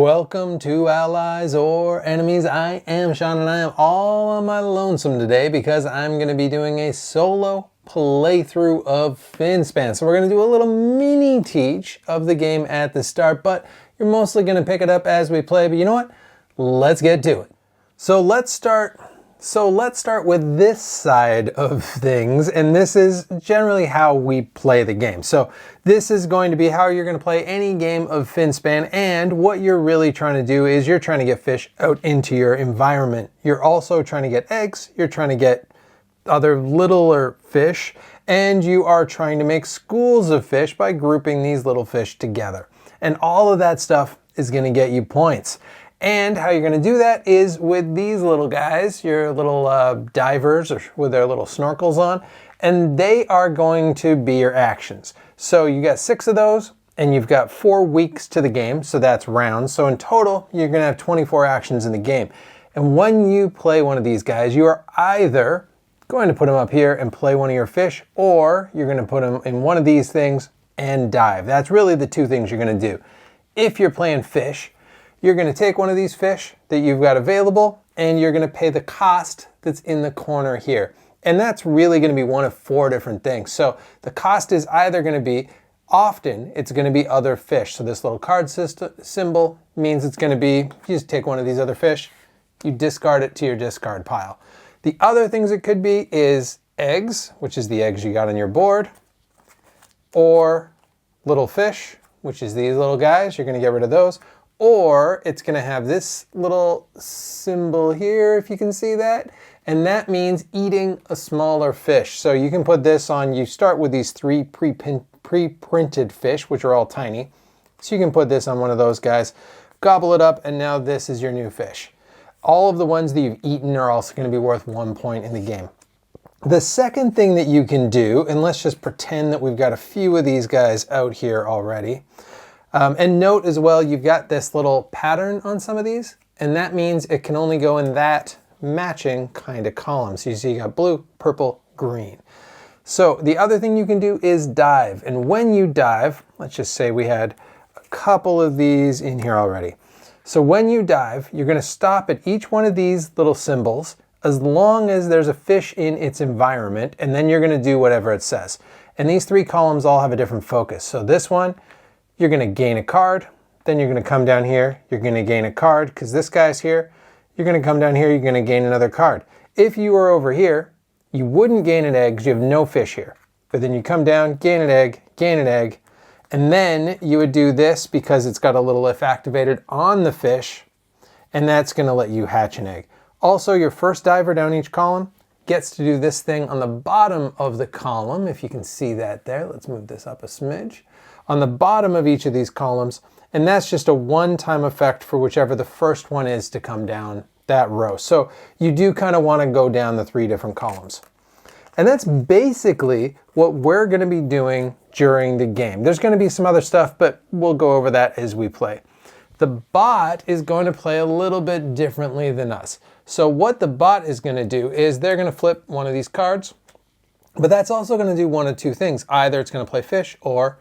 Welcome to Allies or Enemies. I am Shawn and I am all on my lonesome today because I'm going to be doing a solo playthrough of Finspan. So we're going to do a little mini teach of the game at the start, but you're mostly going to pick it up as we play. But you know what? Let's get to it. So let's start with this side of things, and this is generally how we play the game. So this is going to be how you're going to play any game of Finspan, and what you're really trying to do is you're trying to get fish out into your environment. You're also trying to get eggs, you're trying to get other littler fish, and you are trying to make schools of fish by grouping these little fish together. And all of that stuff is going to get you points. And how you're going to do that is with these little guys, your little divers or with their little snorkels on, and they are going to be your actions. So you got 6 of those, and you've got 4 weeks to the game, so that's rounds. So in total, you're going to have 24 actions in the game. And when you play one of these guys, you are either going to put them up here and play one of your fish, or you're going to put them in one of these things and dive. That's really the 2 things you're going to do. If you're playing fish, you're going to take one of these fish that you've got available, and you're going to pay the cost that's in the corner here. And that's really going to be one of 4 different things. So the cost is either going to be, often it's going to be other fish. So this little card symbol means it's going to be, you just take one of these other fish, you discard it to your discard pile. The other things it could be is eggs, which is the eggs you got on your board, or little fish, which is these little guys, you're going to get rid of those. Or it's going to have this little symbol here, if you can see that. And that means eating a smaller fish. So you can put this on, you start with these 3 pre-printed fish, which are all tiny. So you can put this on one of those guys, gobble it up, and now this is your new fish. All of the ones that you've eaten are also going to be worth 1 point in the game. The second thing that you can do, and let's just pretend that we've got a few of these guys out here already. And note as well, you've got this little pattern on some of these, and that means it can only go in that matching kind of column. So you see you got blue, purple, green. So the other thing you can do is dive. And when you dive, let's just say we had a couple of these in here already. So when you dive, you're going to stop at each one of these little symbols as long as there's a fish in its environment, and then you're going to do whatever it says. And these 3 columns all have a different focus. So this one, you're going to gain a card, then you're going to come down here, you're going to gain a card, because this guy's here, you're going to come down here, you're going to gain another card. If you were over here, you wouldn't gain an egg because you have no fish here. But then you come down, gain an egg, and then you would do this because it's got a little if activated on the fish, and that's going to let you hatch an egg. Also, your first diver down each column gets to do this thing on the bottom of the column, if you can see that there. Let's move this up a smidge. On the bottom of each of these columns, and that's just a one-time effect for whichever the first one is to come down that row. So you do kind of want to go down the 3 different columns. And that's basically what we're going to be doing during the game. There's going to be some other stuff, but we'll go over that as we play. The bot is going to play a little bit differently than us. So what the bot is going to do is they're going to flip one of these cards, but that's also going to do one of 2 things. Either it's going to play fish or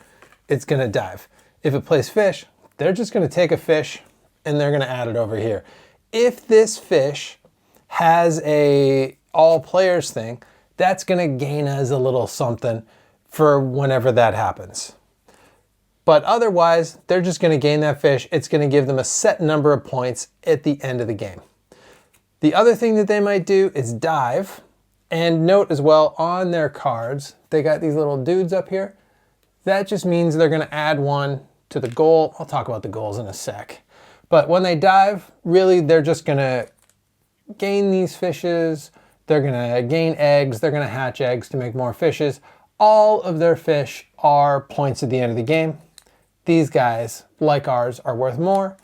it's going to dive. If it plays fish, they're just going to take a fish and they're going to add it over here. If this fish has a all players thing, that's going to gain us a little something for whenever that happens. But otherwise, they're just going to gain that fish. It's going to give them a set number of points at the end of the game. The other thing that they might do is dive. And note as well, on their cards, they got these little dudes up here. That just means they're going to add 1 to the goal. I'll talk about the goals in a sec. But when they dive, really, they're just going to gain these fishes. They're going to gain eggs. They're going to hatch eggs to make more fishes. All of their fish are points at the end of the game. These guys, like ours, are worth more.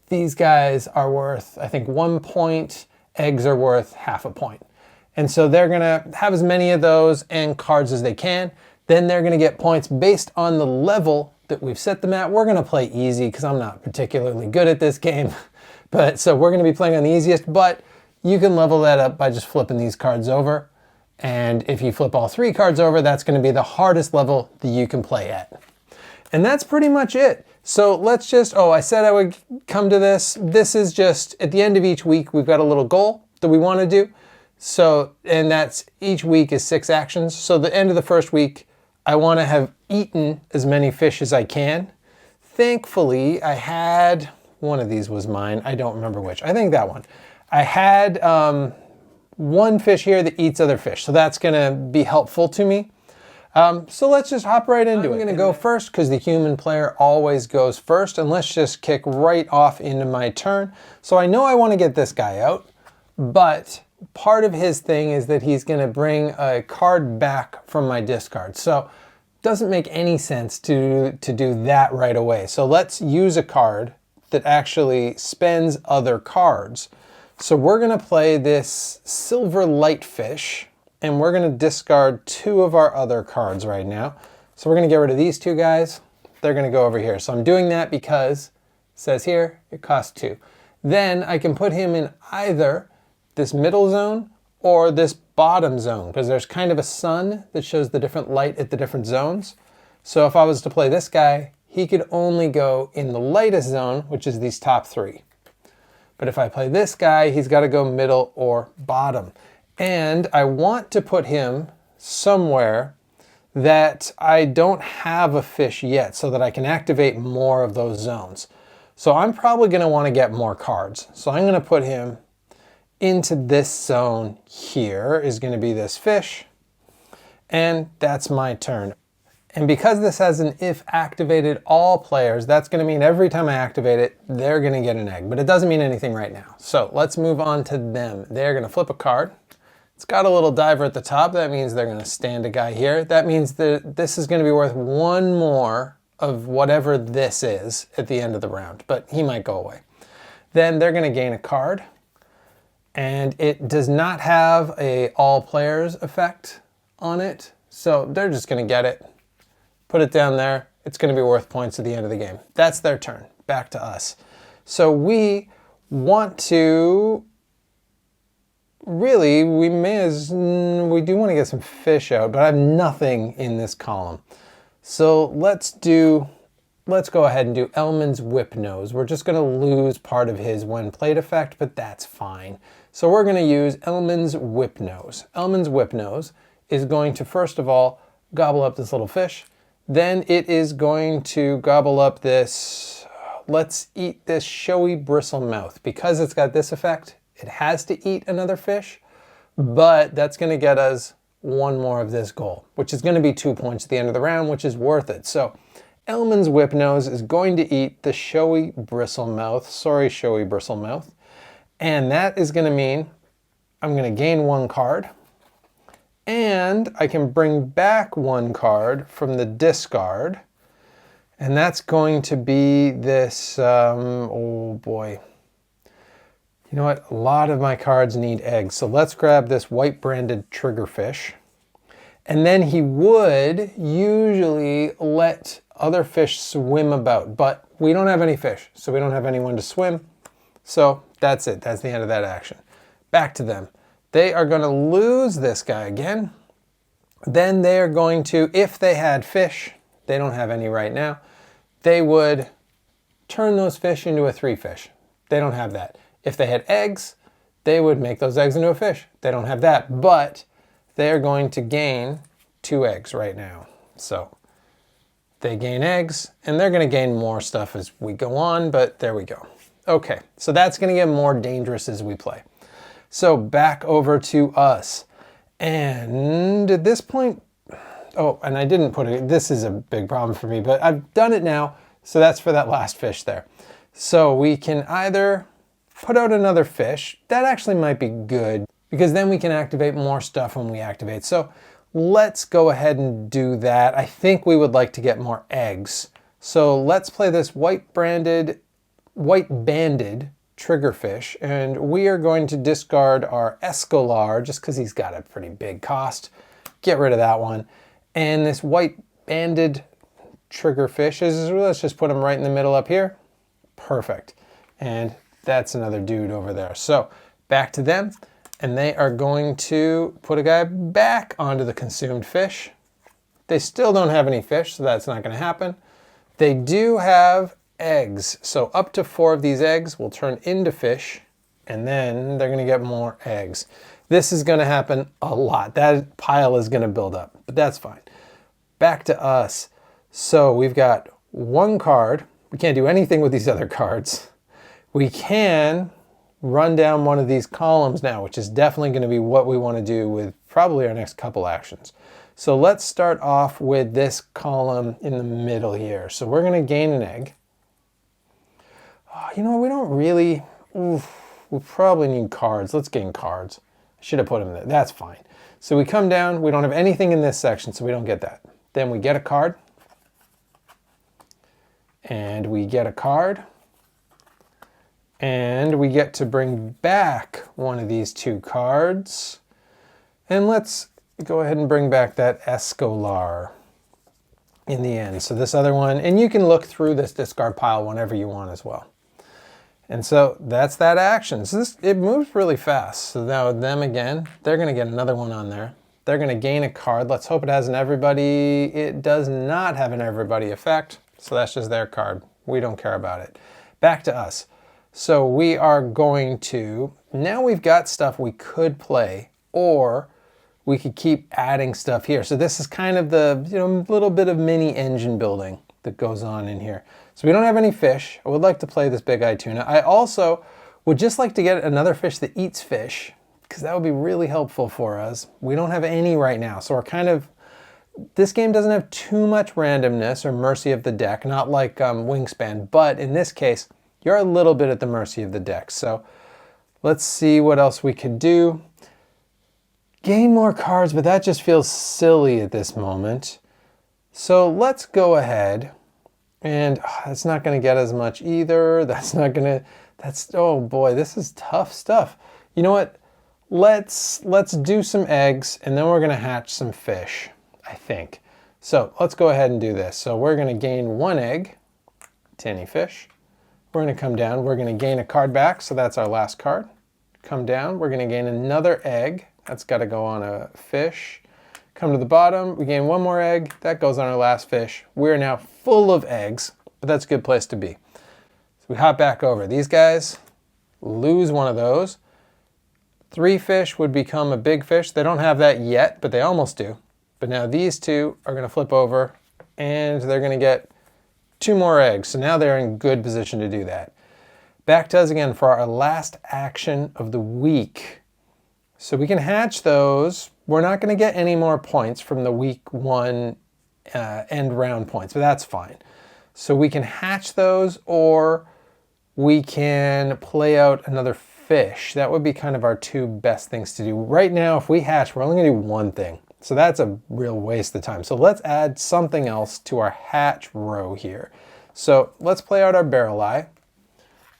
These guys are worth, I think, 1 point. Eggs are worth half a point. And so they're going to have as many of those and cards as they can. Then they're going to get points based on the level that we've set them at. We're going to play easy because I'm not particularly good at this game. So we're going to be playing on the easiest, but you can level that up by just flipping these cards over. And if you flip all 3 cards over, that's going to be the hardest level that you can play at. And that's pretty much it. So let's just, I said I would come to this. This is just, at the end of each week, we've got a little goal that we want to do. So, and that's, each week is 6 actions. So the end of the first week, I want to have eaten as many fish as I can. Thankfully, I had, one of these was mine. I don't remember which. I think that one. I had one fish here that eats other fish. So that's going to be helpful to me. So let's just hop right into it. I'm going to go first because the human player always goes first. And let's just kick right off into my turn. So I know I want to get this guy out, but part of his thing is that he's going to bring a card back from my discard. So it doesn't make any sense to do that right away. So let's use a card that actually spends other cards. So we're going to play this silver lightfish, and we're going to discard 2 of our other cards right now. So we're going to get rid of these 2 guys. They're going to go over here. So I'm doing that because it says here it costs 2. Then I can put him in either this middle zone or this bottom zone, because there's kind of a sun that shows the different light at the different zones. So if I was to play this guy, he could only go in the lightest zone, which is these top 3. But if I play this guy, he's got to go middle or bottom. And I want to put him somewhere that I don't have a fish yet, so that I can activate more of those zones. So I'm probably going to want to get more cards. So I'm going to put him into this zone here, is going to be this fish. And that's my turn. And because this has an if activated all players, that's going to mean every time I activate it, they're going to get an egg. But it doesn't mean anything right now. So let's move on to them. They're going to flip a card. It's got a little diver at the top. That means they're going to stand a guy here. That means that this is going to be worth 1 more of whatever this is at the end of the round. But he might go away. Then they're going to gain a card. And it does not have a all players effect on it. So they're just going to get it. Put it down there. It's going to be worth points at the end of the game. That's their turn. Back to us. So we want to, really, we do want to get some fish out, but I have nothing in this column. So let's go ahead and do Elman's Whip Nose. We're just going to lose part of his when played effect, but that's fine. So we're going to use Elman's Whip Nose. Elman's Whip Nose is going to, first of all, gobble up this little fish. Then it is going to gobble up this, let's eat this showy bristle mouth. Because it's got this effect, it has to eat another fish, but that's going to get us 1 more of this goal, which is going to be 2 points at the end of the round, which is worth it. So Elman's Whip Nose is going to eat the showy bristle mouth. Sorry, showy bristle mouth. And that is going to mean I'm going to gain 1 card. And I can bring back 1 card from the discard. And that's going to be this, oh boy. You know what? A lot of my cards need eggs. So let's grab this white branded triggerfish. And then he would usually let other fish swim about. But we don't have any fish, so we don't have anyone to swim. So that's it. That's the end of that action. Back to them. They are going to lose this guy again. Then they are going to, if they had fish, they don't have any right now, they would turn those fish into a 3 fish. They don't have that. If they had eggs, they would make those eggs into a fish. They don't have that, but they are going to gain 2 eggs right now. So they gain eggs, and they're going to gain more stuff as we go on, but there we go. Okay, so that's going to get more dangerous as we play. So back over to us. And at this point, oh, and I didn't put it, this is a big problem for me, but I've done it now. So that's for that last fish there. So we can either put out another fish. That actually might be good because then we can activate more stuff when we activate. So let's go ahead and do that. I think we would like to get more eggs. So let's play this white banded triggerfish, and we are going to discard our Escolar just because he's got a pretty big cost. Get rid of that one. And this white banded triggerfish let's just put him right in the middle up here. Perfect. And that's another dude over there. So back to them, and they are going to put a guy back onto the consumed fish. They still don't have any fish, so that's not going to happen. They do have eggs. So up to 4 of these eggs will turn into fish, and then they're gonna get more eggs. This is gonna happen a lot. That pile is gonna build up, but that's fine. Back to us. So we've got 1 card. We can't do anything with these other cards. We can run down one of these columns now, which is definitely gonna be what we wanna do with probably our next couple actions. So let's start off with this column in the middle here. So we're gonna gain an egg. Oh, you know what, we don't really, we probably need cards. Let's gain cards. I should have put them there, that's fine. So we come down, we don't have anything in this section, so we don't get that. Then we get a card. And we get a card. And we get to bring back one of these 2 cards. And let's go ahead and bring back that Escolar in the end. So this other one, and you can look through this discard pile whenever you want as well. And so that's that action. So it moves really fast. So now them again, they're gonna get another one on there. They're gonna gain a card. Let's hope it has an everybody. It does not have an everybody effect. So that's just their card. We don't care about it. Back to us. So we are going to, now we've got stuff we could play, or we could keep adding stuff here. So this is kind of the, little bit of mini engine building that goes on in here. So we don't have any fish. I would like to play this big eye tuna. I also would just like to get another fish that eats fish, because that would be really helpful for us. We don't have any right now. So we're kind of, this game doesn't have too much randomness or mercy of the deck, not like Wingspan, but in this case, you're a little bit at the mercy of the deck. So let's see what else we could do. Gain more cards, but that just feels silly at this moment. So let's go ahead, and that's not gonna get as much either. That's not gonna, oh boy, this is tough stuff. You know what? Let's do some eggs, and then we're gonna hatch some fish, I think. So let's go ahead and do this. So we're gonna gain 1 egg, tinny fish. We're gonna come down, we're gonna gain a card back, so that's our last card. Come down, we're gonna gain another egg. That's gotta go on a fish. Come to the bottom, we gain 1 more egg. That goes on our last fish. We're now full of eggs, but that's a good place to be. So we hop back over. These guys lose one of those. 3 fish would become a big fish. They don't have that yet, but they almost do. But now these 2 are gonna flip over, and they're gonna get 2 more eggs. So now they're in good position to do that. Back to us again for our last action of the week. So we can hatch those. We're not gonna get any more points from the week 1 end round points, but that's fine. So we can hatch those, or we can play out another fish. That would be kind of our 2 best things to do. Right now, if we hatch, we're only gonna do 1 thing. So that's a real waste of time. So let's add something else to our hatch row here. So let's play out our barrel eye,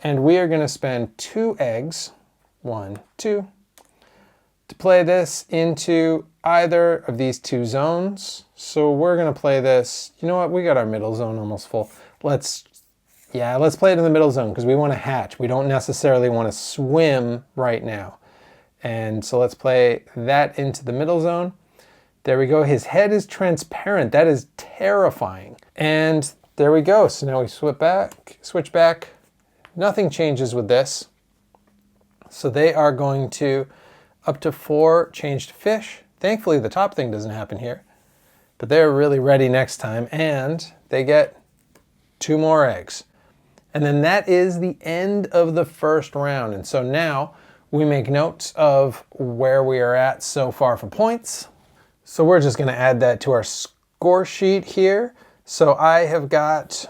and we are gonna spend 2 eggs, 1, 2, to play this into either of these 2 zones. So we're gonna play this, you know what, we got our middle zone almost full. Let's play it in the middle zone, because we wanna hatch. We don't necessarily wanna swim right now. And so let's play that into the middle zone. There we go, his head is transparent. That is terrifying. And there we go, so now we switch back. Nothing changes with this. So they are going to, up to 4 changed fish. Thankfully the top thing doesn't happen here, but they're really ready next time, and they get 2 more eggs. And then that is the end of the first round. And so now we make notes of where we are at so far for points. So we're just gonna add that to our score sheet here. So I have got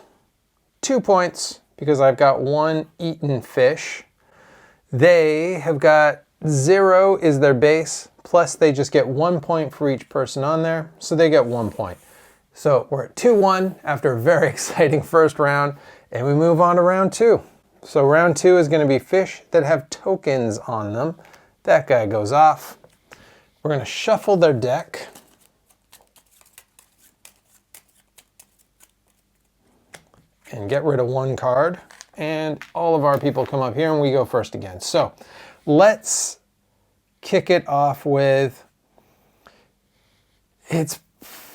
2 points because I've got 1 eaten fish. They have got 0 is their base, plus they just get 1 point for each person on there, so they get 1 point. So we're at 2-1 after a very exciting first round, and we move on to round 2. So round 2 is gonna be fish that have tokens on them. That guy goes off. We're gonna shuffle their deck. And get rid of 1 card. And all of our people come up here, and we go first again. So let's kick it off with, it's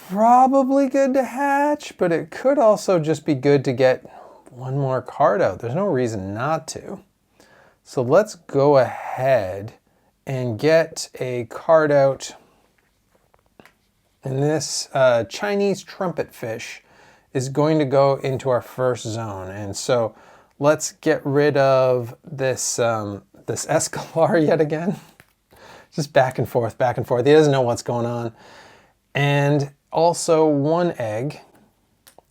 probably good to hatch, but it could also just be good to get one more card out. There's no reason not to. So let's go ahead and get a card out. And this Chinese trumpet fish is going to go into our first zone. And so let's get rid of this, this Escalar yet again. Just back and forth, back and forth. He doesn't know what's going on. And also one egg.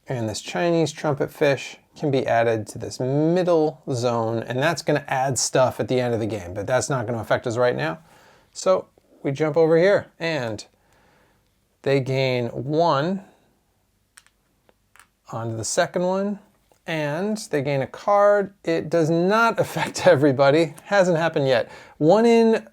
And this Chinese trumpet fish can be added to this middle zone. And that's going to add stuff at the end of the game. But that's not going to affect us right now. So we jump over here. And they gain 1 onto the second one. And they gain a card. It does not affect everybody. Hasn't happened yet. 1 in,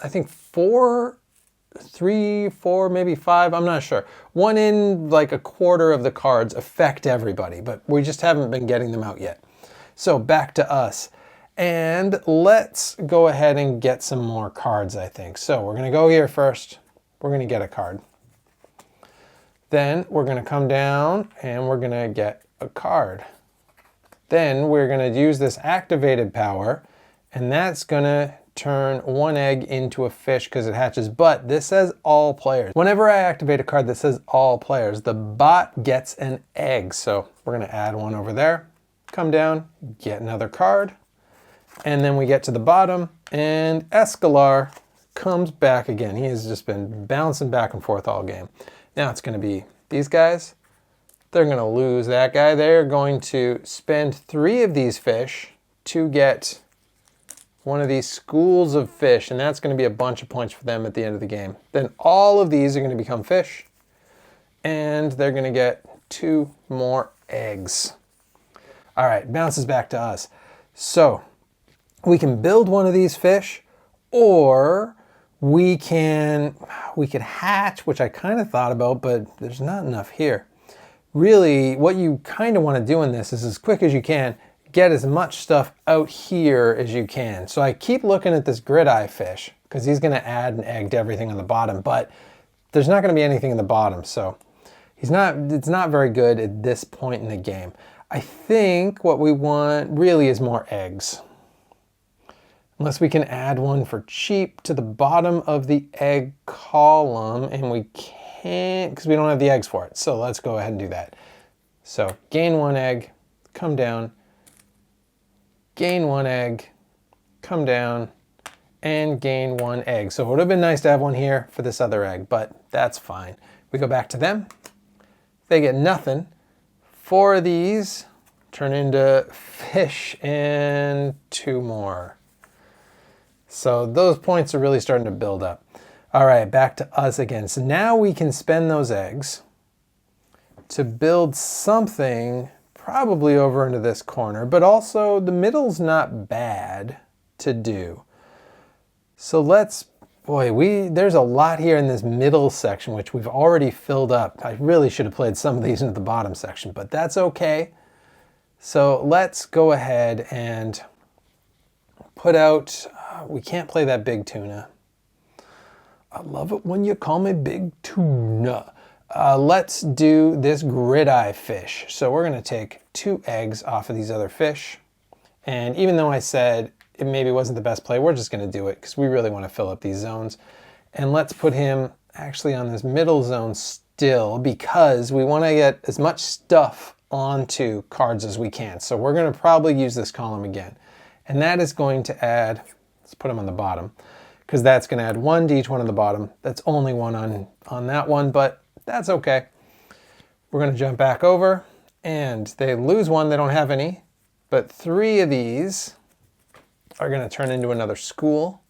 I think 3, 4, maybe 5, I'm not sure. 1 in like a quarter of the cards affect everybody, but we just haven't been getting them out yet. So back to us. And let's go ahead and get some more cards, I think. So we're gonna go here first. We're gonna get a card. Then we're gonna come down and we're gonna get a card. Then we're gonna use this activated power, and that's gonna turn 1 egg into a fish because it hatches, but this says all players. Whenever I activate a card that says all players, the bot gets an egg. So we're gonna add 1 over there, come down, get another card, and then we get to the bottom and Escalar comes back again. He has just been bouncing back and forth all game. Now it's gonna be these guys. They're gonna lose that guy. They're going to spend 3 of these fish to get one of these schools of fish, and that's going to be a bunch of points for them at the end of the game. Then all of these are going to become fish, and they're going to get 2 more eggs. All right, bounces back to us. So we can build one of these fish, or we could hatch, which I kind of thought about, but there's not enough here. Really, what you kind of want to do in this is, as quick as you can, get as much stuff out here as you can. So I keep looking at this grid-eye fish because he's going to add an egg to everything on the bottom, but there's not going to be anything in the bottom. So it's not very good at this point in the game. I think what we want really is more eggs. Unless we can add 1 for cheap to the bottom of the egg column, and we can't because we don't have the eggs for it. So let's go ahead and do that. So gain 1 egg, come down, gain 1 egg, come down, and gain 1 egg. So it would have been nice to have 1 here for this other egg, but that's fine. We go back to them. They get nothing. 4 of these turn into fish and 2 more. So those points are really starting to build up. All right, back to us again. So now we can spend those eggs to build something probably over into this corner, but also the middle's not bad to do. So there's a lot here in this middle section, which we've already filled up. I really should have played some of these into the bottom section, but that's okay. So let's go ahead and put out, we can't play that big tuna. I love it when you call me big tuna. Let's do this grid-eye fish. So we're going to take 2 eggs off of these other fish. And even though I said it maybe wasn't the best play, we're just going to do it because we really want to fill up these zones. And let's put him actually on this middle zone still because we want to get as much stuff onto cards as we can. So we're going to probably use this column again. And that is going to add, let's put him on the bottom, because that's going to add 1 d8 on the bottom. That's only 1 on that one, but that's okay. We're going to jump back over, and they lose 1. They don't have any, but 3 of these are going to turn into another school.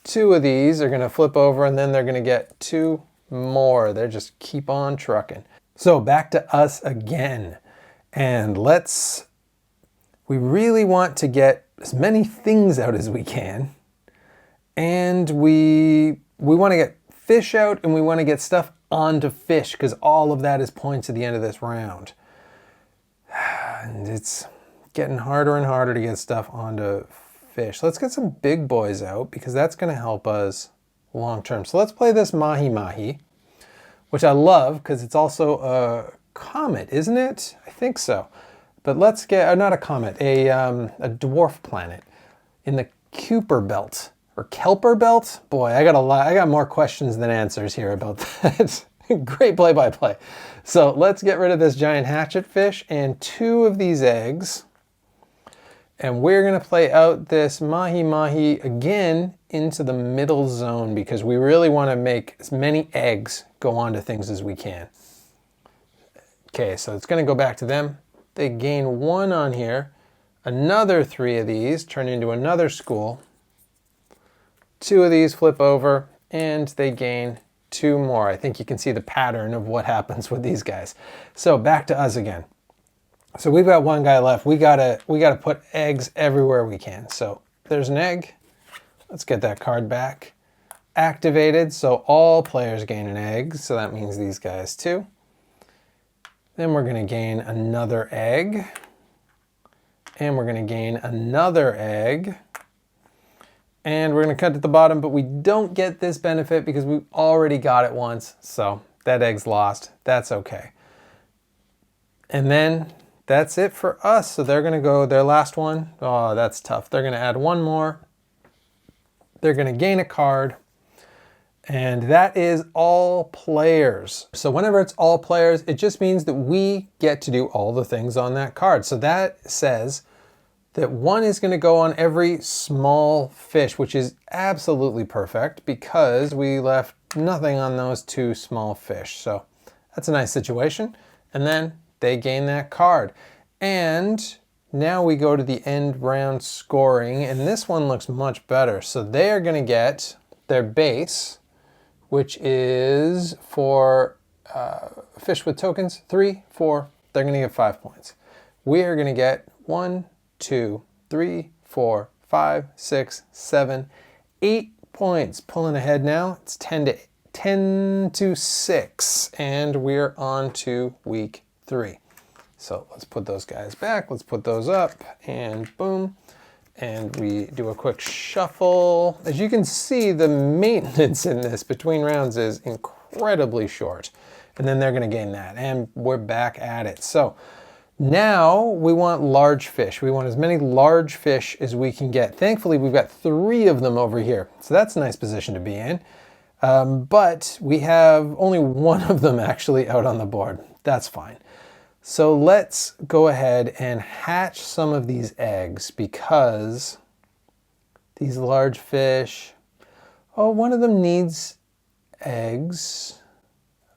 2 of these are going to flip over, and then they're going to get 2 more. They just keep on trucking. So back to us again, and we really want to get as many things out as we can. And we want to get fish out, and we want to get stuff onto fish because all of that is points at the end of this round. And it's getting harder and harder to get stuff onto fish. Let's get some big boys out because that's going to help us long term. So let's play this mahi-mahi. which I love because it's also a comet, isn't it? I think so. But let's get, not a comet, a dwarf planet in the Kuiper belt or Kelper belt. Boy, I got more questions than answers here about that. Great play-by-play. So let's get rid of this giant hatchet fish and 2 of these eggs. And we're going to play out this mahi-mahi again into the middle zone because we really want to make as many eggs go onto things as we can. Okay, so it's going to go back to them. They gain 1 on here. Another 3 of these turn into another school. 2 of these flip over and they gain 2 more. I think you can see the pattern of what happens with these guys. So back to us again. So we've got 1 guy left. We gotta put eggs everywhere we can. So there's an egg. Let's get that card back. Activated, so all players gain an egg. So that means these guys too. Then we're gonna gain another egg. And we're gonna gain another egg. And we're gonna cut at the bottom, but we don't get this benefit because we already got it once. So that egg's lost. That's okay. And then that's it for us. So they're going to go their last one. Oh, that's tough. They're going to add 1 more. They're going to gain a card. And that is all players. So whenever it's all players, it just means that we get to do all the things on that card. So that says that 1 is going to go on every small fish, which is absolutely perfect because we left nothing on those 2 small fish. So that's a nice situation. And then they gain that card. And now we go to the end round scoring, and this one looks much better. So they are going to get their base, which is for fish with tokens, 3, 4. They're going to get 5 points. We are going to get 1, 2, 3, 4, 5, 6, 7, 8 points. Pulling ahead now. It's 10 to 6, and we're on to week 3. So let's put those guys back. Let's put those up, and boom. And we do a quick shuffle. As you can see, the maintenance in this between rounds is incredibly short. And then they're going to gain that, and we're back at it. So now we want large fish. We want as many large fish as we can get. Thankfully, we've got 3 of them over here. So that's a nice position to be in. But we have only 1 of them actually out on the board. That's fine. So let's go ahead and hatch some of these eggs because these large fish, oh, 1 of them needs eggs.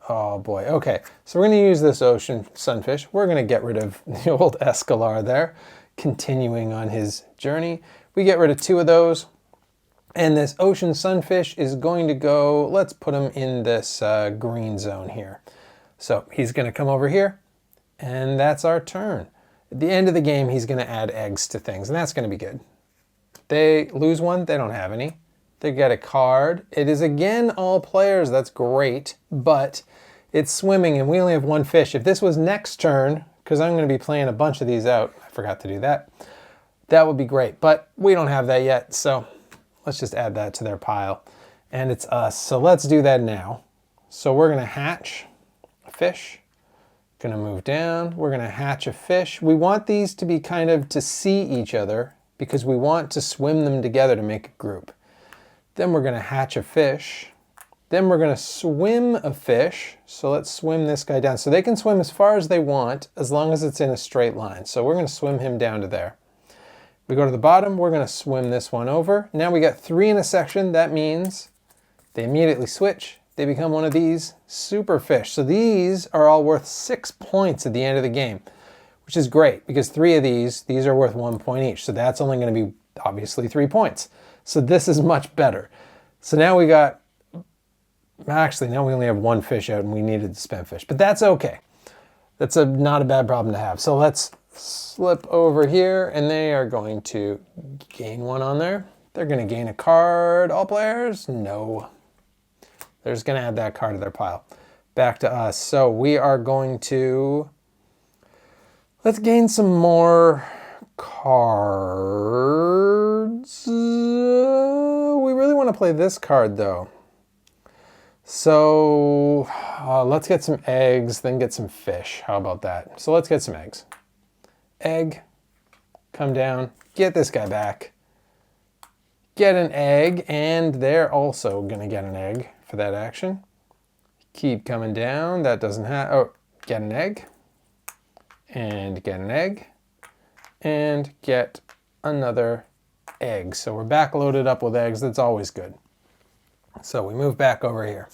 Oh boy, okay. So we're gonna use this ocean sunfish. We're gonna get rid of the old Escalar there, continuing on his journey. We get rid of 2 of those. And this ocean sunfish is going to go, let's put him in this green zone here. So he's gonna come over here. And that's our turn. At the end of the game, he's going to add eggs to things, and that's going to be good. They lose 1, they don't have any. They get a card. It is again all players, that's great, but it's swimming and we only have 1 fish. If this was next turn, because I'm going to be playing a bunch of these out, I forgot to do that, that would be great, but we don't have that yet, so let's just add that to their pile. And it's us, so let's do that now. So we're going to hatch a fish. Gonna move down, we're gonna hatch a fish. We want these to be kind of to see each other because we want to swim them together to make a group. Then we're gonna hatch a fish. Then we're gonna swim a fish. So let's swim this guy down. So they can swim as far as they want as long as it's in a straight line. So we're gonna swim him down to there. We go to the bottom, we're gonna swim this one over. Now we got 3 in a section. That means they immediately switch. They become one of these super fish. So these are all worth 6 points at the end of the game, which is great because 3 of these are worth 1 point each. So that's only going to be obviously 3 points. So this is much better. So now we got, actually now we only have 1 fish out and we needed to spend fish, but that's okay. That's not a bad problem to have. So let's slip over here and they are going to gain 1 on there. They're going to gain a card. All players? No. They're just going to add that card to their pile. Back to us. So we are going to, let's gain some more cards. We really want to play this card though. So let's get some eggs, then get some fish. How about that? So let's get some eggs. Egg, come down, get this guy back. Get an egg, and they're also gonna get an egg for that action. Keep coming down, that doesn't have, oh, get an egg, and get an egg, and get another egg. So we're back loaded up with eggs, that's always good. So we move back over here,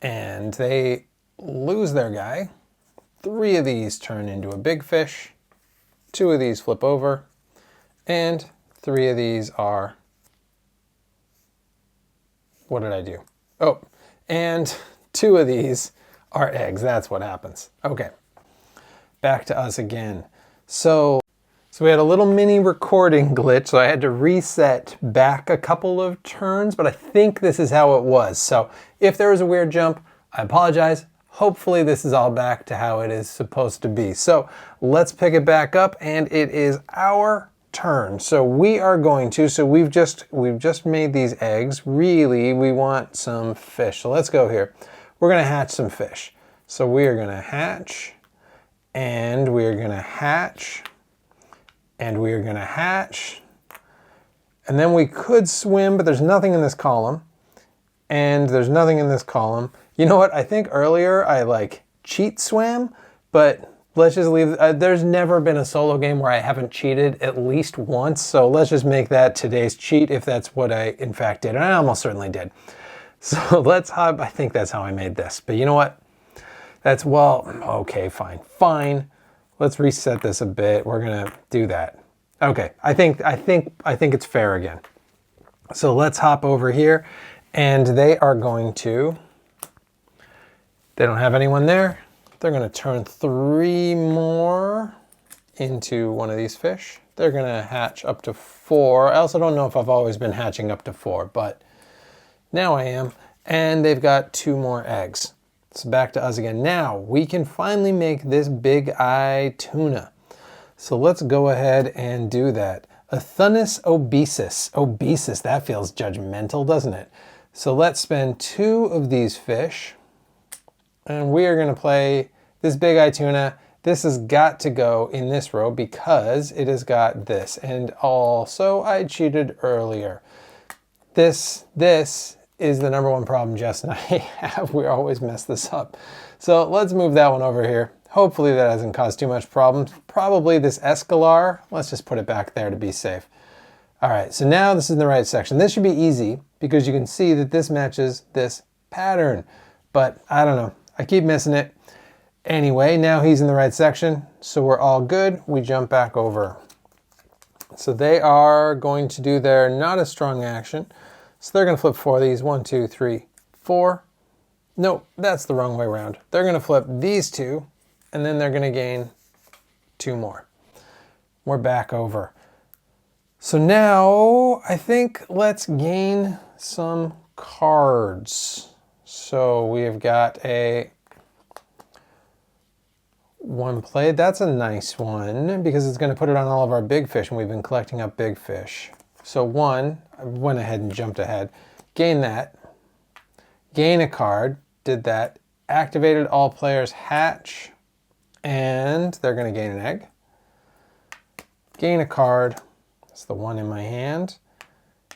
and they lose their guy. 3 of these turn into a big fish, 2 of these flip over, and 3 of these are, what did I do? Oh, and 2 of these are eggs. That's what happens. Okay, back to us again. So we had a little mini recording glitch, so I had to reset back a couple of turns, but I think this is how it was. So if there was a weird jump, I apologize. Hopefully this is all back to how it is supposed to be. So let's pick it back up, and it is our turn. So we are going to, so we've just made these eggs. Really, we want some fish. So let's go here. We're gonna hatch some fish. So we are gonna hatch, and we are gonna hatch, and we are gonna hatch. And then we could swim, but there's nothing in this column. And there's nothing in this column. You know what? I think earlier I like cheat swam, but let's just leave. There's never been a solo game where I haven't cheated at least once. So let's just make that today's cheat if that's what I in fact did. And I almost certainly did. So let's hop. I think that's how I made this. But you know what? That's, well, okay, fine. Fine. Let's reset this a bit. We're going to do that. Okay. I think it's fair again. So let's hop over here, and they are going to, they don't have anyone there. They're going to turn 3 more into one of these fish. They're going to hatch up to 4. I also don't know if I've always been hatching up to 4, but now I am. And they've got 2 more eggs. So back to us again. Now we can finally make this big eye tuna. So let's go ahead and do that. Athunus obesus. Obesus, that feels judgmental, doesn't it? So let's spend 2 of these fish, and we are going to play this big eye tuna. This has got to go in this row because it has got this. And also I cheated earlier. This is the number 1 problem Jess and I have. We always mess this up. So let's move that one over here. Hopefully that hasn't caused too much problems. Probably this escalar. Let's just put it back there to be safe. All right, so now this is in the right section. This should be easy because you can see that this matches this pattern. But I don't know. I keep missing it. Anyway, now he's in the right section, so we're all good. We jump back over. So they are going to do their not a strong action. So they're going to flip 4 of these. 1, 2, 3, 4. No, that's the wrong way around. They're going to flip these 2, and then they're going to gain 2 more. We're back over. So now I think let's gain some cards. So we have got a 1 played. That's a nice one because it's going to put it on all of our big fish, and we've been collecting up big fish. So 1, I went ahead and jumped ahead. Gain that. Gain a card. Did that. Activated all players hatch, and they're going to gain an egg. Gain a card. That's the 1 in my hand.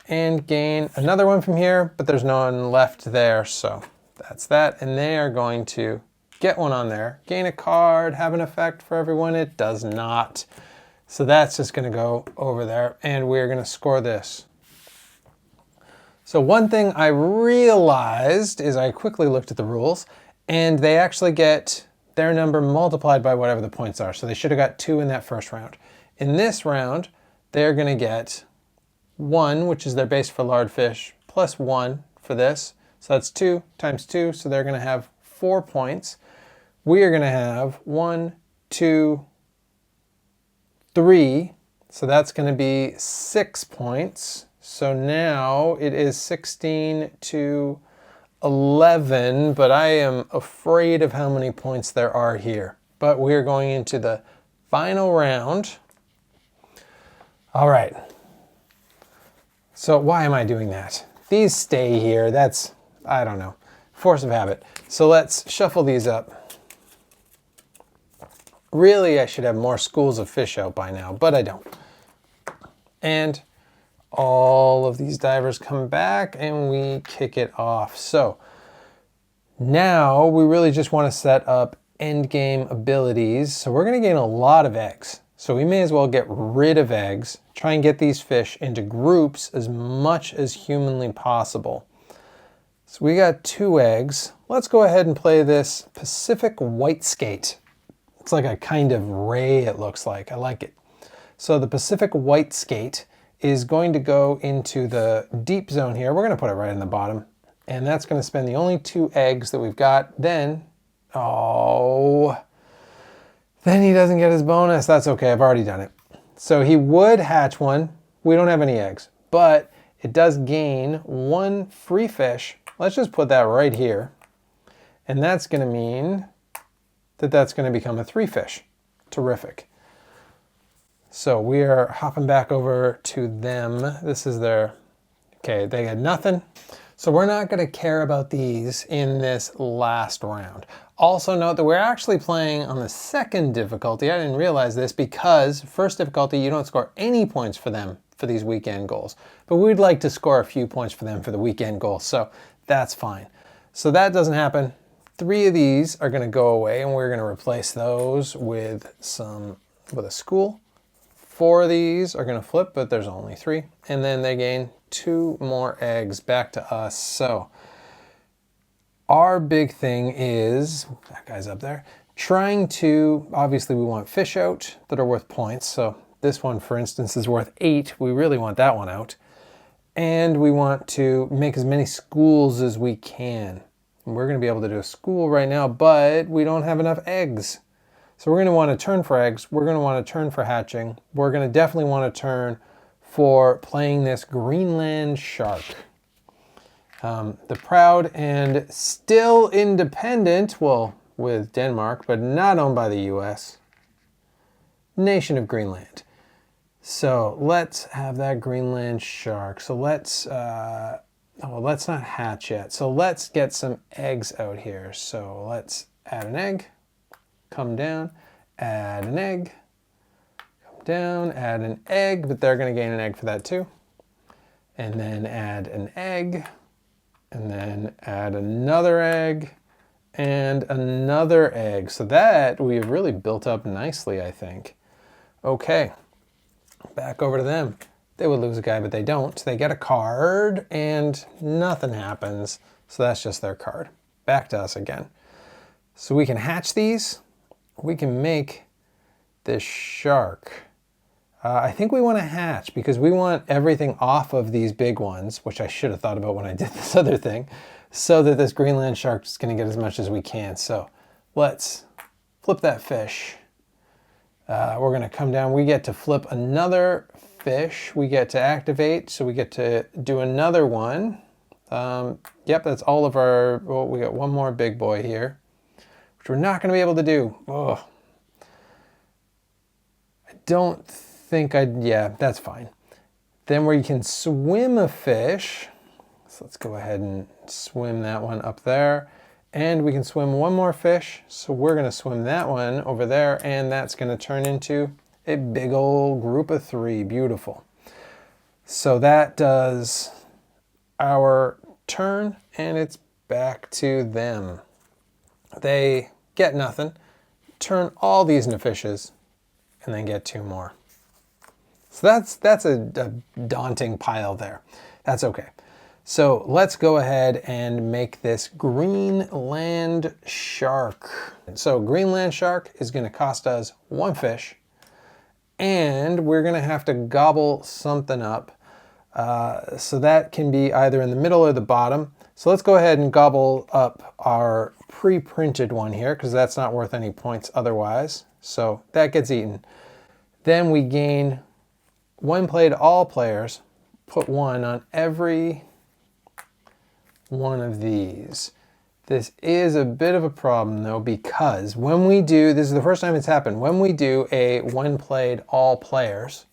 And gain another one from here, but there's no one left there, so that's that. And they are going to get 1 on there. Gain a card, have an effect for everyone. It does not. So that's just going to go over there, and we're going to score this. So one thing I realized is I quickly looked at the rules, and they actually get their number multiplied by whatever the points are. So they should have got 2 in that first round. In this round, they're going to get 1, which is their base for lard fish, plus 1 for this. So that's 2 times 2, so they're going to have 4 points. We are going to have 1, 2, 3, so that's going to be 6 points. So now it is 16 to 11, but I am afraid of how many points there are here. But we're going into the final round. All right. So why am I doing that? These stay here. That's, I don't know. force of habit. So let's shuffle these up. Really, I should have more schools of fish out by now, but I don't. And all of these divers come back and we kick it off. So now we really just want to set up end game abilities. So we're going to gain a lot of eggs. So we may as well get rid of eggs, try and get these fish into groups as much as humanly possible. So we got 2 eggs. Let's go ahead and play this Pacific White Skate. It's like a kind of ray, it looks like. I like it. So the Pacific White Skate is going to go into the deep zone here. We're going to put it right in the bottom. And that's going to spend the only 2 eggs that we've got. Then, then he doesn't get his bonus. That's okay. I've already done it. So he would hatch one. We don't have any eggs. But it does gain 1 free fish. Let's just put that right here. And that's going to mean that that's going to become a 3 fish. Terrific. So we are hopping back over to them. This is their, okay, they had nothing. So we're not going to care about these in this last round. Also note that we're actually playing on the 2nd difficulty. I didn't realize this because 1st difficulty, you don't score any points for them for these weekend goals. But we'd like to score a few points for them for the weekend goals. So that's fine. So that doesn't happen. 3 of these are going to go away and we're going to replace those with a school. 4 of these are going to flip, but there's only 3. And then they gain 2 more eggs back to us. So our big thing is, that guy's up there, trying to, obviously we want fish out that are worth points. So this one, for instance, is worth 8. We really want that one out. And we want to make as many schools as we can. We're going to be able to do a school right now, but we don't have enough eggs. So we're going to want to turn for eggs. We're going to want to turn for hatching. We're going to definitely want to turn for playing this Greenland shark. The proud and still independent, well, with Denmark, but not owned by the US, nation of Greenland. So let's have that Greenland shark. So let's not hatch yet. So let's get some eggs out here. So let's add an egg, come down, add an egg, come down, add an egg, but they're going to gain an egg for that too. And then add an egg, and then add another egg, and another egg. So that we have really built up nicely, I think. Okay, back over to them. They would lose a guy, but they don't. They get a card, and nothing happens. So that's just their card. Back to us again. So we can hatch these. We can make this shark. I think we want to hatch because we want everything off of these big ones, which I should have thought about when I did this other thing, so that this Greenland shark is going to get as much as we can. So let's flip that fish. We're going to come down. We get to flip another fish. We get to activate, so we get to do another one. Yep, that's all of our, well, we got one more big boy here, which we're not going to be able to do. Oh, I don't think yeah, that's fine. Then where you can swim a fish, so let's go ahead and swim that one up there. And we can swim one more fish, so we're going to swim that one over there, and that's going to turn into a big old group of 3. Beautiful. So that does our turn, and it's back to them. They get nothing, turn all these into fishes, and then get 2 more. So that's a daunting pile there. That's okay. So let's go ahead and make this Greenland shark. So Greenland shark is going to cost us 1 fish, and we're going to have to gobble something up. So that can be either in the middle or the bottom. So let's go ahead and gobble up our pre-printed one here, because that's not worth any points otherwise. So that gets eaten. Then we gain when played all players, put 1 on every one of these. This is a bit of a problem though, because when we do, this is the first time it's happened, when we do a when played all players,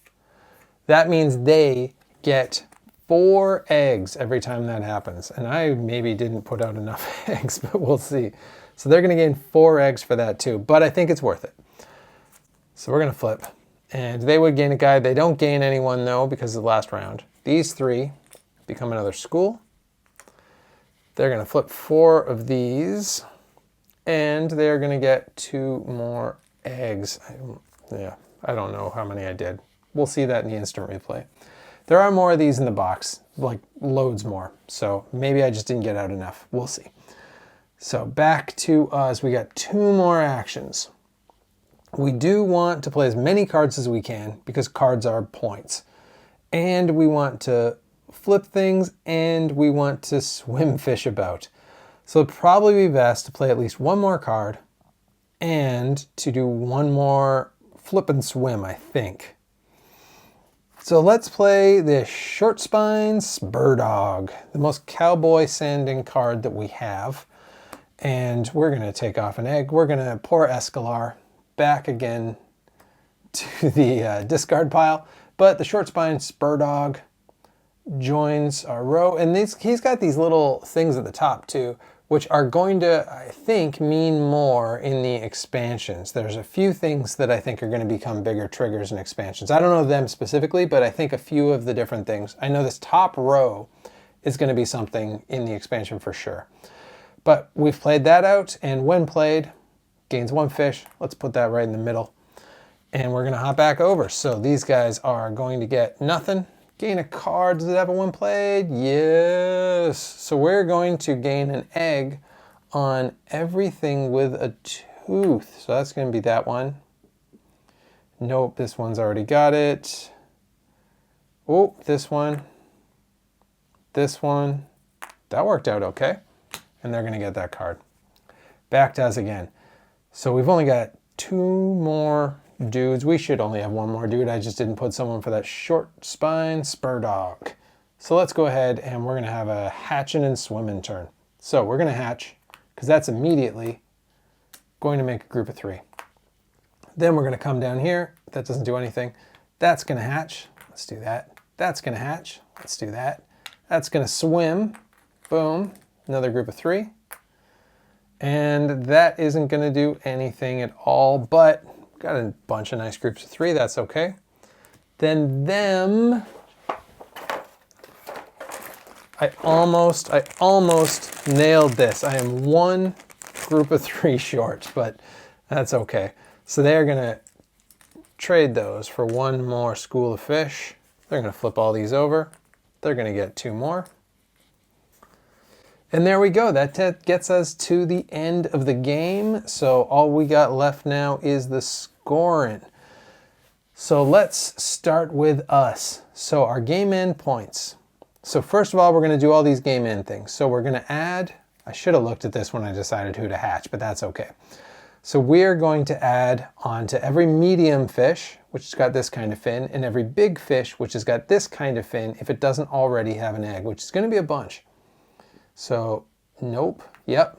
that means they get 4 eggs every time that happens. And I maybe didn't put out enough eggs, but we'll see. So they're going to gain 4 eggs for that too, but I think it's worth it. So we're going to flip. And they would gain a guy. They don't gain anyone though because of the last round. These 3 become another school. They're going to flip 4 of these. And they're going to get 2 more eggs. I don't know how many I did. We'll see that in the instant replay. There are more of these in the box, like loads more. So maybe I just didn't get out enough. We'll see. So back to us. We got 2 more actions. We do want to play as many cards as we can because cards are points. And we want to flip things and we want to swim fish about. So it'd probably be best to play at least 1 more card and to do 1 more flip and swim, I think. So let's play this Short Spine Spur Dog, the most cowboy sounding card that we have. And we're going to take off an egg. We're going to pour Escalar back again to the discard pile. But the Short Spine Spur Dog joins our row. And he's got these little things at the top too, which are going to, I think, mean more in the expansions. There's a few things that I think are going to become bigger triggers in expansions. I don't know them specifically, but I think a few of the different things. I know this top row is going to be something in the expansion for sure. But we've played that out, and when played, gains 1 fish. Let's put that right in the middle. And we're going to hop back over. So these guys are going to get nothing. Gain a card. Does it have a when played? Yes. So we're going to gain an egg on everything with a tooth. So that's going to be that one. Nope, this one's already got it. Oh, this one. This one. That worked out okay. And they're going to get that card. Back to us again. So we've only got 2 more dudes. We should only have 1 more dude. I just didn't put someone for that Short Spine Spur Dog. So let's go ahead and we're going to have a hatching and swimming turn. So we're going to hatch because that's immediately going to make a group of 3. Then we're going to come down here. That doesn't do anything. That's going to hatch. Let's do that. That's going to hatch. Let's do that. That's going to swim. Boom. Another group of 3. And that isn't going to do anything at all, but got a bunch of nice groups of 3. That's okay. Then them. I almost nailed this. I am 1 group of 3 short, but that's okay. So they're going to trade those for 1 more school of fish. They're going to flip all these over. They're going to get 2 more. And there we go. That gets us to the end of the game. So all we got left now is the scoring. So let's start with us. So our game end points. So first of all, we're going to do all these game end things. So we're going to add, I should have looked at this when I decided who to hatch, but that's okay. So we're going to add onto every medium fish, which has got this kind of fin, and every big fish, which has got this kind of fin, if it doesn't already have an egg, which is going to be a bunch. So, nope, yep.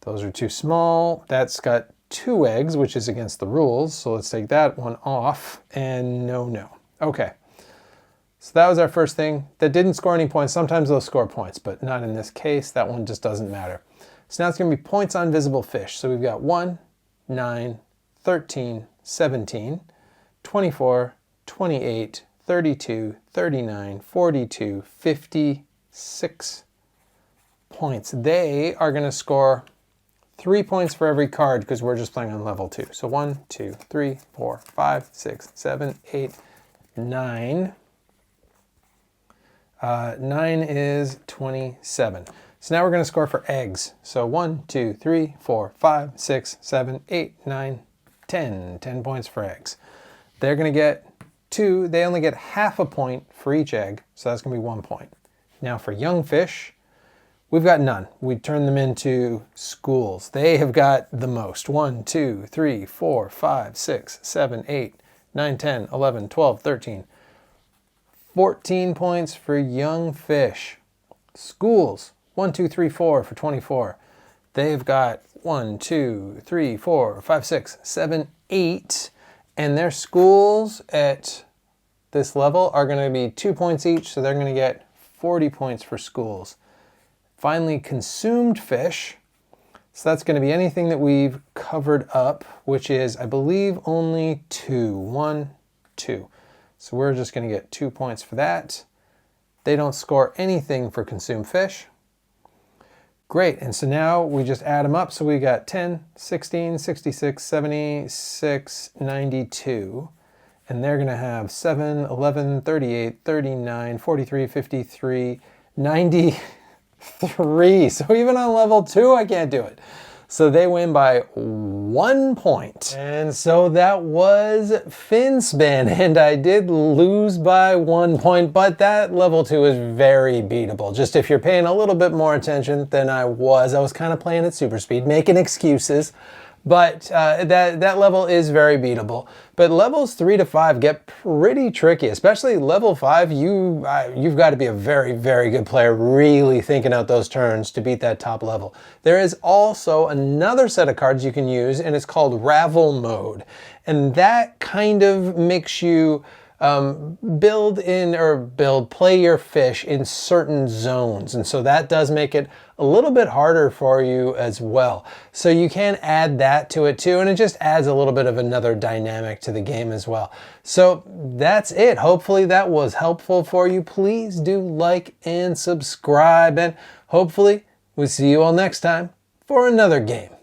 Those are too small. That's got 2 eggs, which is against the rules. So let's take that one off, and no. Okay, so that was our first thing. That didn't score any points. Sometimes they'll score points, but not in this case. That one just doesn't matter. So now it's going to be points on visible fish. So we've got 1, 9, 13, 17, 24, 28, 32, 39, 42, 56 points. They are going to score 3 points for every card because we're just playing on level 2. So 1, 2, 3, 4, 5, 6, 7, 8, 9. 9 is 27. So now we're going to score for eggs. So 1, 2, 3, 4, 5, 6, 7, 8, 9, 10. 10 points for eggs. They're going to get 2. They only get half a point for each egg, so that's going to be 1 point. Now for young fish, we've got none. We turn them into schools. They have got the most. 1, 2, 3, 4, 5, 6, 7, 8, 9, 10, 11, 12, 13. 14 points for young fish. Schools, 1, 2, 3, 4 for 24. They've got 1, 2, 3, 4, 5, 6, 7, 8. And their schools at this level are going to be 2 points each, so they're going to get 40 points for schools. Finally, consumed fish. So that's going to be anything that we've covered up, which is, I believe, only 2. 1, 2. So we're just going to get 2 points for that. They don't score anything for consumed fish. Great, and so now we just add them up. So we got 10, 16, 66, 76, 92. And they're going to have 7, 11, 38, 39, 43, 53, 93. So even on level 2, I can't do it. So they win by 1 point. And so that was Finspan, and I did lose by 1 point, but that level 2 is very beatable. Just if you're paying a little bit more attention than I was kind of playing at super speed, making excuses. But that level is very beatable. But levels 3 to 5 get pretty tricky, especially level 5. You've got to be a very, very good player, really thinking out those turns to beat that top level. There is also another set of cards you can use, and it's called Ravel Mode. And that kind of makes you play your fish in certain zones. And so that does make it a little bit harder for you as well. So you can add that to it too, and it just adds a little bit of another dynamic to the game as well. So that's it. Hopefully that was helpful for you. Please do like and subscribe, and hopefully we'll see you all next time for another game.